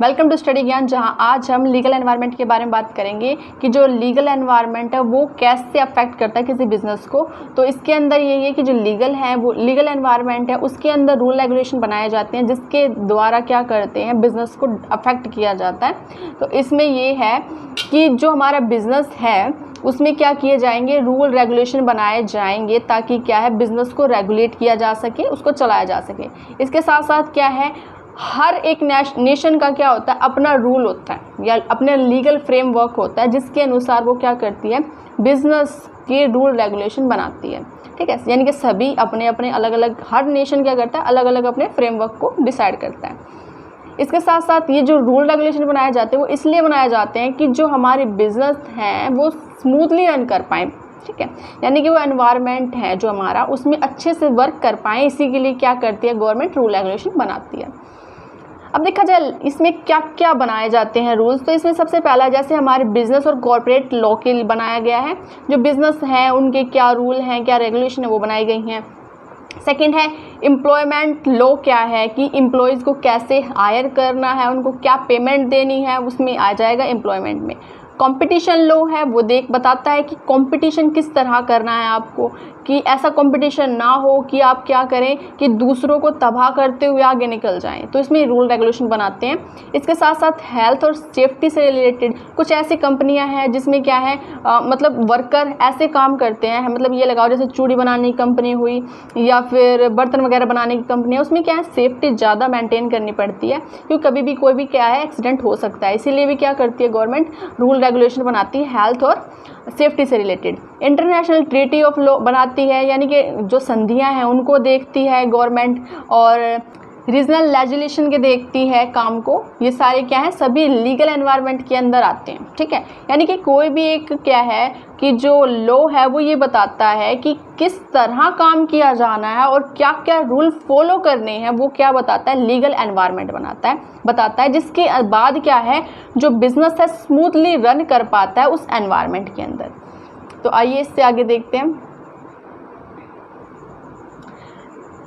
Welcome to study ज्ञान, जहां आज हम लीगल एनवायरनमेंट के बारे में बात करेंगे कि जो लीगल एनवायरनमेंट है वो कैसे अफेक्ट करता है किसी बिजनेस को। तो इसके अंदर यही है कि जो लीगल है वो लीगल एनवायरनमेंट है, उसके अंदर रूल रेगुलेशन बनाए जाते हैं जिसके द्वारा क्या करते हैं, बिजनेस को अफेक्ट किया जाता है। तो इसमें ये है कि जो हमारा बिजनेस है उसमें क्या किए जाएंगे, रूल रेगुलेशन बनाए जाएंगे ताकि क्या है, बिजनेस को रेगुलेट किया जा सके, उसको चलाया जा सके। इसके साथ साथ क्या है, हर एक नेशन का क्या होता है, अपना रूल होता है या अपने लीगल फ्रेमवर्क होता है जिसके अनुसार वो क्या करती है, बिजनेस के रूल रेगुलेशन बनाती है। ठीक है, यानी कि सभी अपने अपने अलग अलग, हर नेशन क्या करता है, अलग अलग अपने फ्रेमवर्क को डिसाइड करता है। इसके साथ साथ ये जो रूल रेगुलेशन बनाए जाते हैं वो इसलिए बनाए जाते हैं कि जो हमारे बिजनेस हैं वो स्मूथली रन कर पाएँ। ठीक है, यानी कि वो एनवायरनमेंट है जो हमारा, उसमें अच्छे से वर्क कर पाएँ, इसी के लिए क्या करती है, गवर्नमेंट रूल रेगुलेशन बनाती है। अब देखा जाए इसमें क्या क्या बनाए जाते हैं रूल्स। तो इसमें सबसे पहला जैसे हमारे बिजनेस और कॉर्पोरेट लॉ के लिए बनाया गया है, जो बिजनेस हैं उनके क्या रूल हैं, क्या रेगुलेशन है वो बनाई गई हैं। सेकंड है एम्प्लॉयमेंट लॉ, क्या है कि एम्प्लॉयज़ को कैसे हायर करना है, उनको क्या पेमेंट देनी है, उसमें आ जाएगा एम्प्लॉयमेंट में। कंपटीशन लॉ है, वो बताता है कि कंपटीशन किस तरह करना है आपको, कि ऐसा कंपटीशन ना हो कि आप क्या करें कि दूसरों को तबाह करते हुए आगे निकल जाएं। तो इसमें रूल रेगुलेशन बनाते हैं। इसके साथ साथ हेल्थ और सेफ्टी से रिलेटेड कुछ ऐसी कंपनियां हैं जिसमें क्या है, मतलब वर्कर ऐसे काम करते हैं, मतलब ये लगाओ जैसे चूड़ी बनाने की कंपनी हुई या फिर बर्तन वगैरह बनाने की कंपनी है, उसमें क्या है, सेफ्टी ज़्यादा मेंटेन करनी पड़ती है क्योंकि कभी भी कोई भी क्या है, एक्सीडेंट हो सकता है। इसीलिए भी क्या करती है गवर्नमेंट, रूल रेगुलेशन बनाती है हेल्थ और सेफ्टी से related. International treaty of law बनाती है, यानी कि जो संधियां हैं उनको देखती है गवर्नमेंट, और रीजनल लेजिस्लेशन के देखती है काम को। ये सारे क्या है, सभी लीगल एनवायरनमेंट के अंदर आते हैं। ठीक है, यानी कि कोई भी एक क्या है कि जो लॉ है वो ये बताता है कि किस तरह काम किया जाना है और क्या क्या रूल फॉलो करने हैं, वो क्या बताता है, लीगल एनवायरनमेंट बताता है जिसके बाद क्या है, जो बिजनेस है स्मूथली रन कर पाता है उस एनवायरनमेंट के अंदर। तो आइए इससे आगे देखते हैं।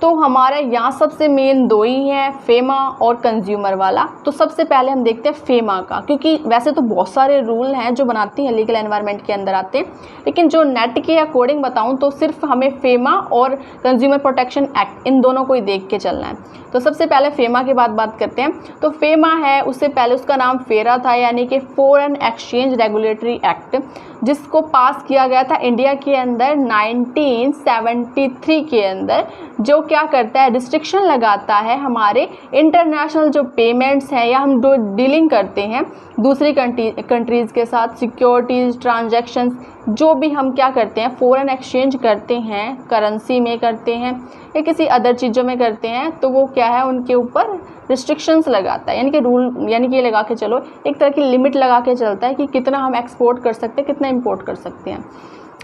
तो हमारे यहाँ सबसे मेन दो ही हैं, फेमा और कंज्यूमर वाला। तो सबसे पहले हम देखते हैं फेमा का, क्योंकि वैसे तो बहुत सारे रूल हैं जो बनाती हैं लीगल एनवायरनमेंट के अंदर आते हैं, लेकिन जो नेट के अकॉर्डिंग बताऊं तो सिर्फ हमें फेमा और कंज्यूमर प्रोटेक्शन एक्ट, इन दोनों को ही देख के चलना है। तो सबसे पहले फेमा की बात करते हैं। तो फेमा है, उससे पहले उसका नाम फेरा था, यानी कि फॉरेन एक्सचेंज रेगुलेटरी एक्ट, जिसको पास किया गया था इंडिया के अंदर 1973 के अंदर, जो क्या करता है, रिस्ट्रिक्शन लगाता है हमारे इंटरनेशनल जो पेमेंट्स हैं या हम जो डीलिंग करते हैं दूसरी कंट्रीज़ के साथ, सिक्योरिटीज़ ट्रांजैक्शंस, जो भी हम क्या करते हैं, फॉरेन एक्सचेंज करते हैं, करेंसी में करते हैं या किसी अदर चीज़ों में करते हैं, तो वो क्या है, उनके ऊपर रिस्ट्रिक्शंस लगाता है, यानी कि रूल, यानी कि ये लगा के चलो, एक तरह की लिमिट लगा के चलता है कि कितना हम एक्सपोर्ट कर सकते हैं, कितना इंपोर्ट कर सकते हैं।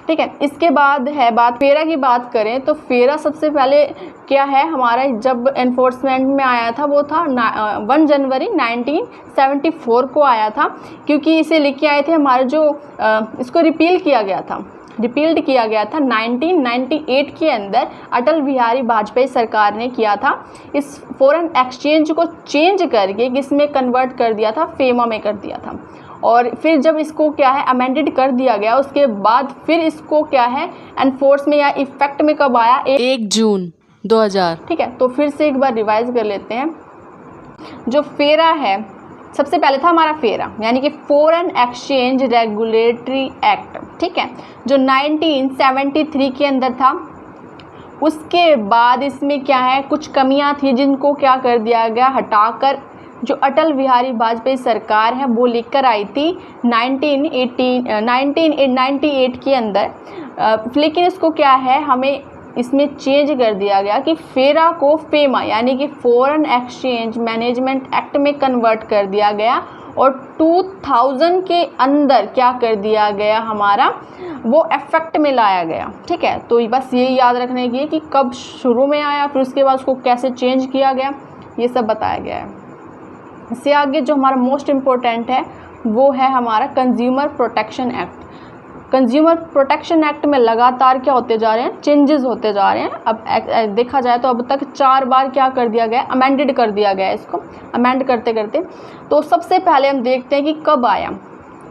ठीक है, इसके बाद है बात फेरा की बात करें तो फेरा सबसे पहले क्या है हमारा, जब एनफोर्समेंट में आया था वो था 1 जनवरी 1974 को आया था, क्योंकि इसे लेके आए थे हमारे जो इसको रिपील्ड किया गया था 1998 के अंदर अटल बिहारी वाजपेयी सरकार ने किया था। इस फॉरेन एक्सचेंज को चेंज करके किसमें कन्वर्ट कर दिया था, फेमा में कर दिया था। और फिर जब इसको क्या है अमेंडेड कर दिया गया, उसके बाद फिर इसको क्या है एनफोर्स में या इफेक्ट में कब आया, 1 जून 2000। ठीक है, तो फिर से एक बार रिवाइज कर लेते हैं। जो फेरा है, सबसे पहले था हमारा फेरा, यानी कि फॉरेन एक्सचेंज रेगुलेटरी एक्ट। ठीक है, जो 1973 के अंदर था। उसके बाद इसमें क्या है, कुछ कमियां थी जिनको क्या कर दिया गया, हटाकर जो अटल बिहारी वाजपेयी सरकार है वो लेकर आई थी 1998 के अंदर। लेकिन इसको क्या है, हमें इसमें चेंज कर दिया गया कि फेरा को फेमा, यानी कि फॉरेन एक्सचेंज मैनेजमेंट एक्ट में कन्वर्ट कर दिया गया, और 2000 के अंदर क्या कर दिया गया, हमारा वो इफेक्ट में लाया गया। ठीक है, तो बस ये याद रखने की कि कब शुरू में आया, फिर उसके बाद उसको कैसे चेंज किया गया, ये सब बताया गया है। इससे आगे जो हमारा मोस्ट इम्पोर्टेंट है वो है हमारा consumer protection act. Consumer protection act में लगातार क्या होते जा रहे हैं, चेंजेस होते जा रहे हैं। अब देखा जाए तो अब तक 4 बार क्या कर दिया गया, अमेंडेड कर दिया गया है इसको, अमेंड करते करते। तो सबसे पहले हम देखते हैं कि कब आया।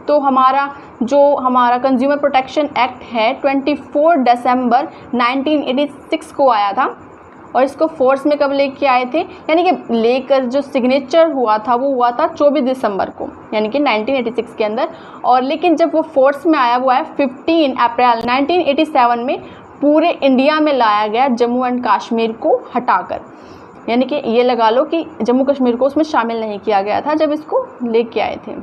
तो हमारा कंज्यूमर प्रोटेक्शन एक्ट है 24 दिसंबर 1986 को आया था। और इसको फोर्स में कब लेके आए थे, यानी कि लेकर जो सिग्नेचर हुआ था वो हुआ था 24 दिसंबर को, यानी कि 1986 के अंदर। और लेकिन जब वो फोर्स में आया, वो आया 15 अप्रैल 1987 में पूरे इंडिया में लाया गया, जम्मू एंड कश्मीर को हटाकर। यानी कि ये लगा लो कि जम्मू कश्मीर को उसमें शामिल नहीं किया गया था जब इसको लेके आए थे।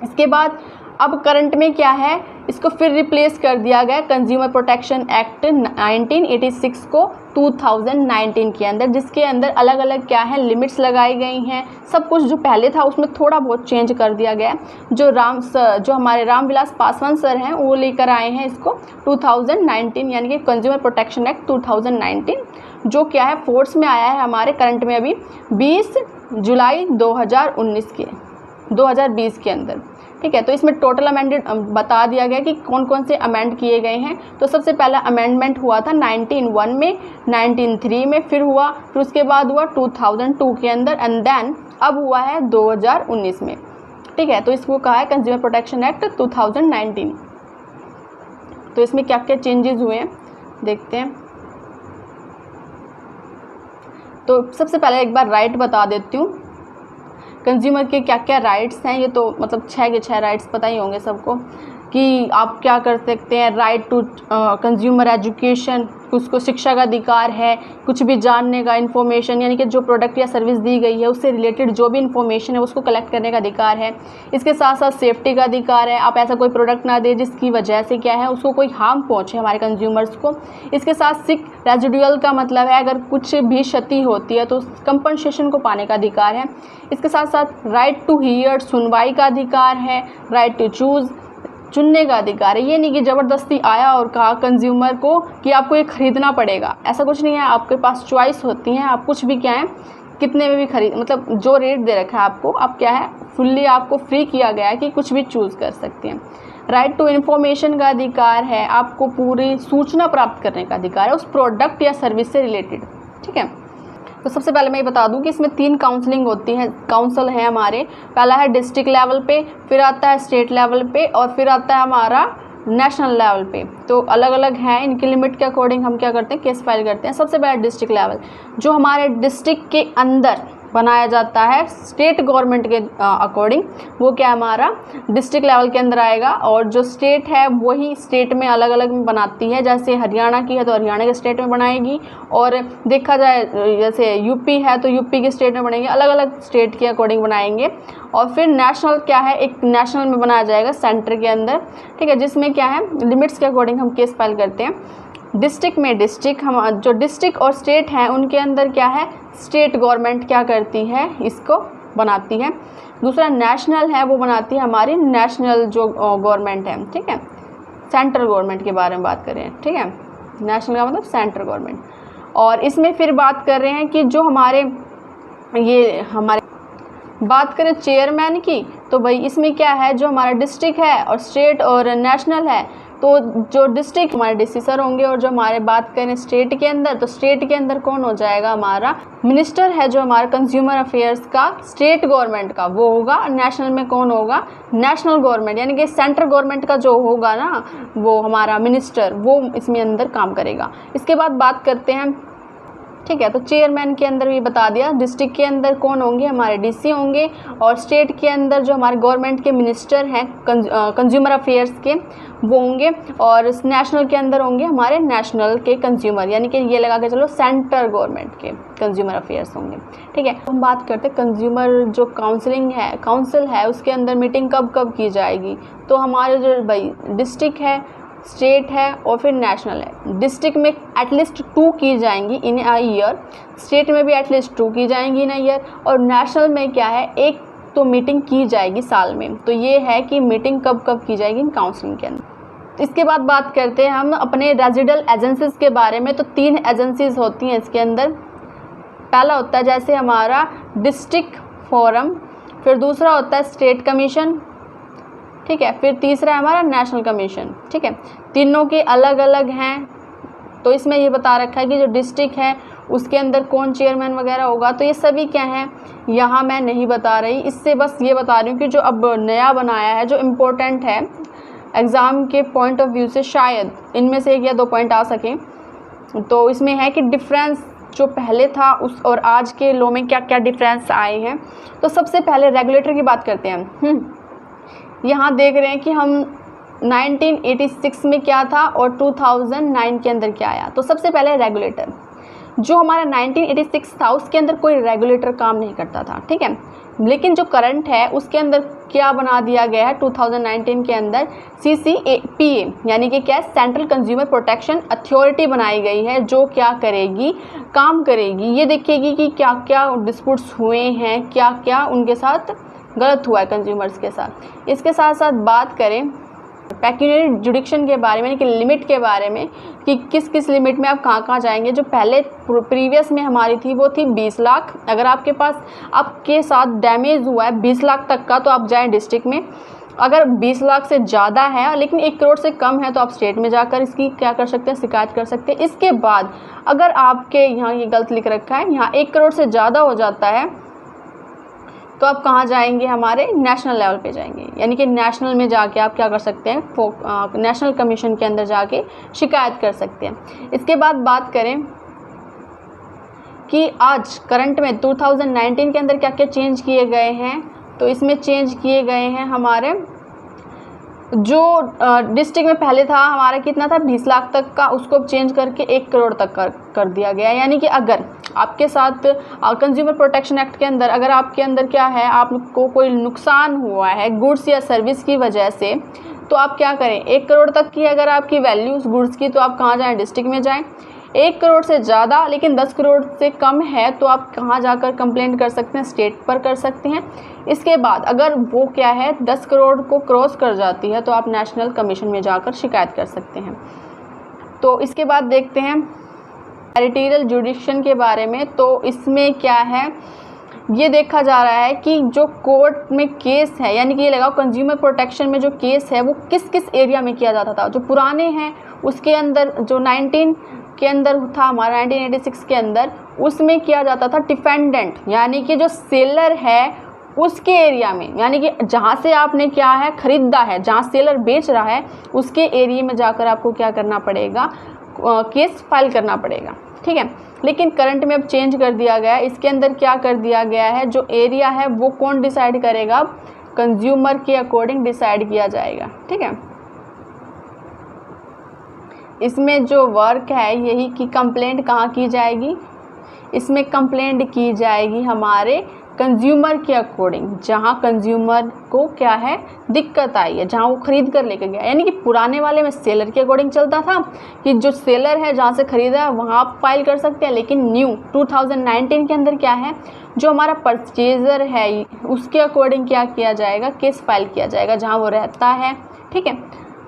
इसके बाद अब करंट में क्या है, इसको फिर रिप्लेस कर दिया गया कंज्यूमर प्रोटेक्शन एक्ट 1986 को 2019 के अंदर, जिसके अंदर अलग अलग क्या है, लिमिट्स लगाई गई हैं। सब कुछ जो पहले था उसमें थोड़ा बहुत चेंज कर दिया गया है। जो हमारे रामविलास पासवान सर हैं वो लेकर आए हैं इसको 2019, यानी कि कंज्यूमर प्रोटेक्शन एक्ट 2019, जो क्या है फोर्स में आया है हमारे करंट में अभी 20 जुलाई 2020 के अंदर। ठीक है, तो इसमें टोटल अमेंडेड बता दिया गया कि कौन कौन से अमेंड किए गए हैं। तो सबसे पहला अमेंडमेंट हुआ था 1901 में, 1903 में फिर उसके बाद हुआ 2002 के अंदर, एंड देन अब हुआ है 2019 में। ठीक है, तो इसको कहा है कंज्यूमर प्रोटेक्शन एक्ट 2019। तो इसमें क्या क्या चेंजेस हुए हैं देखते हैं। तो सबसे पहले एक बार राइट बता देती हूँ, कंज्यूमर के क्या क्या राइट्स हैं। ये तो मतलब 6 के 6 राइट्स पता ही होंगे सबको कि आप क्या कर सकते हैं। राइट टू कंज्यूमर एजुकेशन, उसको शिक्षा का अधिकार है, कुछ भी जानने का इन्फॉर्मेशन, यानी कि जो प्रोडक्ट या सर्विस दी गई है उससे रिलेटेड जो भी इन्फॉर्मेशन है उसको कलेक्ट करने का अधिकार है। इसके साथ साथ सेफ्टी का अधिकार है, आप ऐसा कोई प्रोडक्ट ना दें जिसकी वजह से क्या है उसको कोई हार्म पहुँचे हमारे कंज्यूमर्स को। इसके साथ सिक रेजिडुअल का मतलब है अगर कुछ भी क्षति होती है तो कंपनसेशन को पाने का अधिकार है। इसके साथ साथ राइट टू हियर, सुनवाई का अधिकार है। राइट टू चूज़, चुनने का अधिकार है। ये नहीं कि ज़बरदस्ती आया और कहा कंज्यूमर को कि आपको ये ख़रीदना पड़ेगा, ऐसा कुछ नहीं है। आपके पास चॉइस होती है, आप कुछ भी क्या है कितने में भी खरीद, मतलब जो रेट दे रखा है आपको, आप क्या है फुल्ली आपको फ्री किया गया है कि कुछ भी चूज़ कर सकते हैं। राइट टू इन्फॉर्मेशन का अधिकार है, आपको पूरी सूचना प्राप्त करने का अधिकार है उस प्रोडक्ट या सर्विस से रिलेटेड। ठीक है, तो सबसे पहले मैं ये बता दूं कि इसमें 3 काउंसलिंग होती है, काउंसिल है हमारे। पहला है डिस्ट्रिक्ट लेवल पे, फिर आता है स्टेट लेवल पे और फिर आता है हमारा नेशनल लेवल पे। तो अलग अलग हैं, इनकी लिमिट के अकॉर्डिंग हम क्या करते हैं, केस फाइल करते हैं। सबसे पहले डिस्ट्रिक्ट लेवल, जो हमारे डिस्ट्रिक्ट के अंदर बनाया जाता है स्टेट गवर्नमेंट के अकॉर्डिंग, वो क्या हमारा डिस्ट्रिक्ट लेवल के अंदर आएगा। और जो स्टेट है वही स्टेट में अलग अलग बनाती है, जैसे हरियाणा की है तो हरियाणा के स्टेट में बनाएगी, और देखा जाए जैसे यूपी है तो यूपी के स्टेट में बनेंगे, अलग अलग स्टेट के अकॉर्डिंग बनाएंगे। और फिर नेशनल क्या है, एक नेशनल में बनाया जाएगा सेंटर के अंदर। ठीक है, जिसमें क्या है लिमिट्स के अकॉर्डिंग हम केस फाइल करते हैं। डिस्ट्रिक्ट में डिस्ट्रिक्ट, हम जो डिस्ट्रिक्ट और स्टेट हैं उनके अंदर क्या है स्टेट गवर्नमेंट क्या करती है, इसको बनाती है। दूसरा नेशनल है, वो बनाती है हमारी नेशनल जो गवर्नमेंट है। ठीक है, सेंट्रल गवर्नमेंट के बारे में बात करें। ठीक है, नेशनल का मतलब सेंट्रल गवर्नमेंट। और इसमें फिर बात कर रहे हैं कि जो हमारे बात करें चेयरमैन की, तो भाई इसमें क्या है, जो हमारा डिस्ट्रिक्ट है और स्टेट और नेशनल है, तो जो डिस्ट्रिक्ट हमारे डीसी सर होंगे, और जो हमारे बात करें स्टेट के अंदर, तो स्टेट के अंदर कौन हो जाएगा, हमारा मिनिस्टर है जो हमारा कंज्यूमर अफेयर्स का स्टेट गवर्नमेंट का, वो होगा। नेशनल में कौन होगा, नेशनल गवर्नमेंट, यानी कि सेंट्रल गवर्नमेंट का जो होगा ना वो हमारा मिनिस्टर, वो इसमें अंदर काम करेगा। इसके बाद बात करते हैं, ठीक है, तो चेयरमैन के अंदर भी बता दिया। डिस्ट्रिक्ट के अंदर कौन होंगे, हमारे डीसी होंगे, और स्टेट के अंदर जो हमारे गवर्नमेंट के मिनिस्टर हैं कंज्यूमर अफेयर्स के, वो होंगे। और नेशनल के अंदर होंगे हमारे नेशनल के कंज्यूमर, यानी कि ये लगा के चलो सेंट्रल गवर्नमेंट के कंज्यूमर अफेयर्स होंगे। ठीक है, हम बात करते हैं कंज्यूमर जो काउंसिल है उसके अंदर मीटिंग कब कब की जाएगी। तो हमारे जो भाई डिस्ट्रिक्ट है, स्टेट है और फिर नेशनल है। डिस्ट्रिक्ट में एटलीस्ट 2 की जाएंगी इन अ ईयर, स्टेट में भी एटलीस्ट 2 की जाएंगी इन अ ईयर, और नेशनल में क्या है एक तो मीटिंग की जाएगी साल में। तो ये है कि मीटिंग कब कब की जाएगी इन काउंसलिंग के अंदर। इसके बाद बात करते हैं हम अपने रेजिडल एजेंसीज के बारे में। तो 3 एजेंसीज होती हैं इसके अंदर। पहला होता है जैसे हमारा डिस्ट्रिक्ट फोरम, फिर दूसरा होता है स्टेट कमीशन, ठीक है। फिर तीसरा है हमारा नेशनल कमीशन, ठीक है। तीनों के अलग अलग हैं, तो इसमें ये बता रखा है कि जो डिस्ट्रिक्ट है उसके अंदर कौन चेयरमैन वगैरह होगा। तो ये सभी क्या हैं यहाँ मैं नहीं बता रही, इससे बस ये बता रही हूँ कि जो अब नया बनाया है, जो इम्पोर्टेंट है एग्ज़ाम के पॉइंट ऑफ व्यू से, शायद इनमें से 1 या 2 पॉइंट आ सकें। तो इसमें है कि डिफरेंस जो पहले था उस और आज के लॉ में क्या क्या डिफरेंस आए हैं। तो सबसे पहले रेगुलेटर की बात करते हैं। यहाँ देख रहे हैं कि हम 1986 में क्या था और 2009 के अंदर क्या आया। तो सबसे पहले रेगुलेटर, जो हमारा 1986 था उसके अंदर कोई रेगुलेटर काम नहीं करता था, ठीक है। लेकिन जो करंट है उसके अंदर क्या बना दिया गया है 2019 के अंदर, CCPA यानी कि क्या, सेंट्रल कंज्यूमर प्रोटेक्शन अथॉरिटी बनाई गई है, जो क्या करेगी, काम करेगी, ये देखेगी कि क्या क्या डिस्प्यूट्स हुए हैं, क्या क्या उनके साथ गलत हुआ है कंज्यूमर्स के साथ। इसके साथ साथ बात करें पेक्यूनियरी जुडिक्शन के बारे में, यानी कि लिमिट के बारे में, कि किस किस लिमिट में आप कहाँ कहाँ जाएंगे। जो पहले प्रीवियस में हमारी थी वो थी 20 लाख। अगर आपके पास आपके साथ डैमेज हुआ है 20 लाख तक का तो आप जाएं डिस्ट्रिक्ट में। अगर 20 लाख से ज़्यादा है लेकिन 1 करोड़ से कम है तो आप स्टेट में जाकर इसकी क्या कर सकते हैं, शिकायत कर सकते हैं। इसके बाद अगर आपके यहाँ ये गलत लिख रखा है, यहाँ 1 करोड़ से ज़्यादा हो जाता है तो आप कहाँ जाएंगे, हमारे नेशनल लेवल पे जाएंगे, यानी कि नेशनल में जाके आप क्या कर सकते हैं, नेशनल कमीशन के अंदर जाके शिकायत कर सकते हैं। इसके बाद बात करें कि आज करंट में 2019 के अंदर क्या क्या चेंज किए गए हैं। तो इसमें चेंज किए गए हैं हमारे, जो डिस्ट्रिक्ट में पहले था हमारा कितना था 20 लाख तक का, उसको चेंज करके 1 करोड़ तक कर दिया गया। यानी कि अगर आपके साथ कंज्यूमर प्रोटेक्शन एक्ट के अंदर अगर आपके अंदर क्या है, आपको कोई नुकसान हुआ है गुड्स या सर्विस की वजह से, तो आप क्या करें, 1 करोड़ तक की अगर आपकी वैल्यू उस गुड्स की, तो आप कहाँ जाएँ, डिस्ट्रिक्ट में जाएँ। 1 करोड़ से ज़्यादा लेकिन 10 करोड़ से कम है तो आप कहाँ जाकर कंप्लेंट कर सकते हैं, स्टेट पर कर सकते हैं। इसके बाद अगर वो क्या है 10 करोड़ को क्रॉस कर जाती है तो आप नेशनल कमीशन में जाकर शिकायत कर सकते हैं। तो इसके बाद देखते हैं मैरिटल जुडिक्शन के बारे में। तो इसमें क्या है, ये देखा जा रहा है कि जो कोर्ट में केस है, यानी कि ये लगाओ कंज्यूमर प्रोटेक्शन में जो केस है वो किस किस एरिया में किया जाता था। जो पुराने हैं उसके अंदर, जो 19 के अंदर था हमारा 1986 के अंदर, उसमें किया जाता था डिफेंडेंट, यानी कि जो सेलर है उसके एरिया में, यानी कि जहाँ से आपने क्या है ख़रीदा है, जहाँ सेलर बेच रहा है उसके एरिया में जाकर आपको क्या करना पड़ेगा, केस फाइल करना पड़ेगा, ठीक है। लेकिन करंट में अब चेंज कर दिया गया है। इसके अंदर क्या कर दिया गया है, जो एरिया है वो कौन डिसाइड करेगा, कंज्यूमर के अकॉर्डिंग डिसाइड किया जाएगा, ठीक है। इसमें जो वर्क है यही कि कंप्लेंट कहाँ की जाएगी, इसमें कंप्लेंट की जाएगी हमारे कंज्यूमर के अकॉर्डिंग, जहाँ कंज्यूमर को क्या है दिक्कत आई है, जहाँ वो ख़रीद कर लेकर गया। यानी कि पुराने वाले में सेलर के अकॉर्डिंग चलता था कि जो सेलर है जहाँ से ख़रीदा है वहाँ आप फाइल कर सकते हैं। लेकिन न्यू 2019 के अंदर क्या है, जो हमारा परचेज़र है उसके अकॉर्डिंग क्या किया जाएगा, केस फाइल किया जाएगा जहाँ वो रहता है, ठीक है।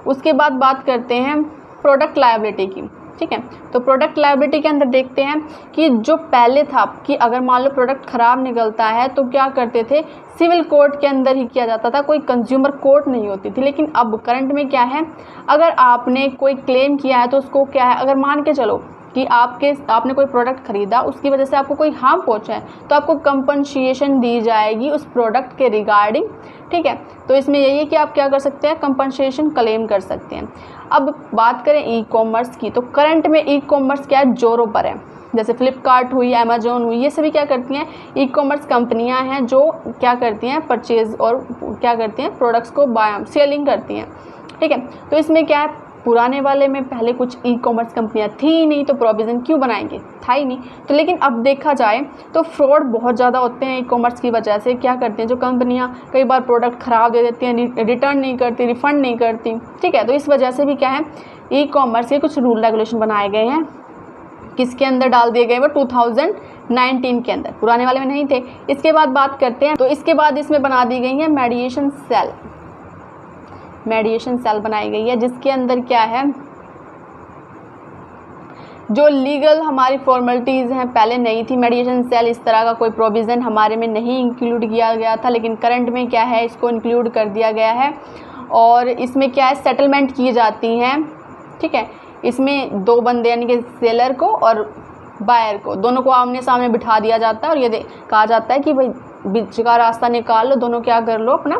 उसके बाद बात करते हैं प्रोडक्ट लायबिलिटी की, ठीक है। तो प्रोडक्ट लायबिलिटी के अंदर देखते हैं कि जो पहले था कि अगर मान लो प्रोडक्ट ख़राब निकलता है तो क्या करते थे, सिविल कोर्ट के अंदर ही किया जाता था, कोई कंज्यूमर कोर्ट नहीं होती थी। लेकिन अब करंट में क्या है, अगर आपने कोई क्लेम किया है तो उसको क्या है, अगर मान के चलो कि आपने कोई प्रोडक्ट ख़रीदा, उसकी वजह से आपको कोई हार्म पहुंचा है तो आपको कंपनसेशन दी जाएगी उस प्रोडक्ट के रिगार्डिंग, ठीक है। तो इसमें यही है कि आप क्या कर सकते हैं, कंपनसेशन क्लेम कर सकते हैं। अब बात करें ई कॉमर्स की, तो करंट में ई कॉमर्स क्या है, जोरों पर है। जैसे फ्लिपकार्ट हुई, अमेजोन हुई, ये सभी क्या करती हैं, ई कॉमर्स कंपनियां हैं जो क्या करती हैं, परचेज़ और क्या करती हैं, प्रोडक्ट्स को सेलिंग करती हैं, ठीक है। तो इसमें क्या है, पुराने वाले में पहले कुछ ई कॉमर्स कंपनियां थी ही नहीं तो प्रोविज़न क्यों बनाएंगे, था ही नहीं। तो लेकिन अब देखा जाए तो फ्रॉड बहुत ज़्यादा होते हैं ई कॉमर्स की वजह से। क्या करते हैं, जो कंपनियां कई बार प्रोडक्ट ख़राब दे देती हैं, रिटर्न नहीं करती, रिफ़ंड नहीं करती, ठीक है। तो इस वजह से भी क्या है, ई कॉमर्स के कुछ रूल रेगुलेशन बनाए गए हैं। किसके अंदर डाल दिए गए, वो 2019 के अंदर, पुराने वाले में नहीं थे। इसके बाद बात करते हैं, तो इसके बाद इसमें बना दी गई है मेडिएशन सेल। मेडिएशन सेल बनाई गई है जिसके अंदर क्या है, जो लीगल हमारी फॉर्मेलिटीज़ हैं पहले नहीं थी। मेडिएशन सेल इस तरह का कोई प्रोविज़न हमारे में नहीं इंक्लूड किया गया था, लेकिन करंट में क्या है, इसको इंक्लूड कर दिया गया है। और इसमें क्या है, सेटलमेंट की जाती हैं, ठीक है। इसमें दो बंदे यानी कि सेलर को और बायर को, दोनों को आमने सामने बिठा दिया जाता है और ये कहा जाता है कि भाई बीच का रास्ता निकाल लो, दोनों क्या कर लो अपना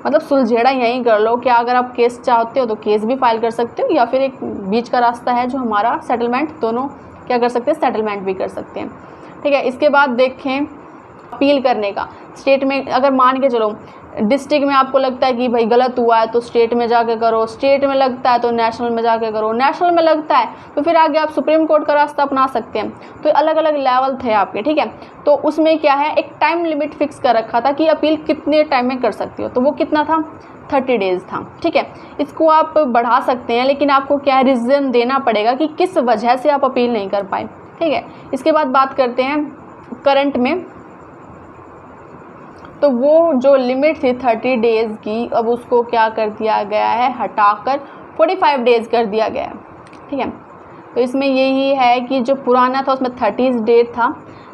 मतलब सुलझेड़ा यहीं कर लो। क्या अगर आप केस चाहते हो तो केस भी फाइल कर सकते हो, या फिर एक बीच का रास्ता है जो हमारा सेटलमेंट, दोनों क्या कर सकते हैं, सेटलमेंट भी कर सकते हैं, ठीक है। इसके बाद देखें अपील करने का। स्टेट में अगर मान के चलो डिस्ट्रिक्ट में आपको लगता है कि भाई गलत हुआ है तो स्टेट में जाके करो, स्टेट में लगता है तो नेशनल में जाके करो, नेशनल में लगता है तो फिर आगे आप सुप्रीम कोर्ट का रास्ता अपना सकते हैं। तो अलग अलग लेवल थे आपके, ठीक है। तो उसमें क्या है, एक टाइम लिमिट फिक्स कर रखा था कि अपील कितने टाइम में कर सकती हो, तो वो कितना था, 30 डेज़ था, ठीक है। इसको आप बढ़ा सकते हैं लेकिन आपको क्या है, रीज़न देना पड़ेगा कि किस वजह से आप अपील नहीं कर पाए, ठीक है। इसके बाद बात करते हैं करंट में। तो वो जो लिमिट थी 30 डेज़ की, अब उसको क्या कर दिया गया है, हटाकर 45 डेज़ कर दिया गया है, ठीक है। तो इसमें यही है कि जो पुराना था उसमें 30 डेज था,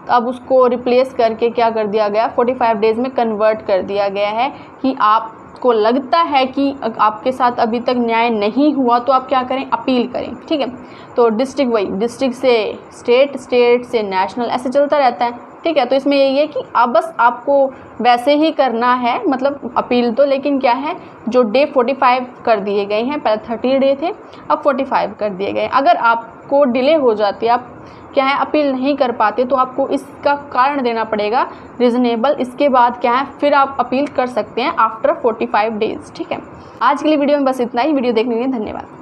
तो अब उसको रिप्लेस करके क्या कर दिया गया, 45 डेज़ में कन्वर्ट कर दिया गया है कि आपको लगता है कि आपके साथ अभी तक न्याय नहीं हुआ तो आप क्या करें, अपील करें, ठीक है। तो डिस्ट्रिक्ट वही, डिस्ट्रिक्ट से स्टेट, स्टेट से नेशनल, ऐसे चलता रहता है, ठीक है। तो इसमें यही है कि आप बस आपको वैसे ही करना है मतलब अपील तो, लेकिन क्या है जो डे 45 कर दिए गए हैं, पहले 30 डे थे अब 45 कर दिए गए। अगर आपको डिले हो जाती है, आप क्या है अपील नहीं कर पाते, तो आपको इसका कारण देना पड़ेगा रीज़नेबल। इसके बाद क्या है, फिर आप अपील कर सकते हैं आफ्टर 45 डेज़, ठीक है। आज के लिए वीडियो में बस इतना ही। वीडियो देखने के लिए धन्यवाद।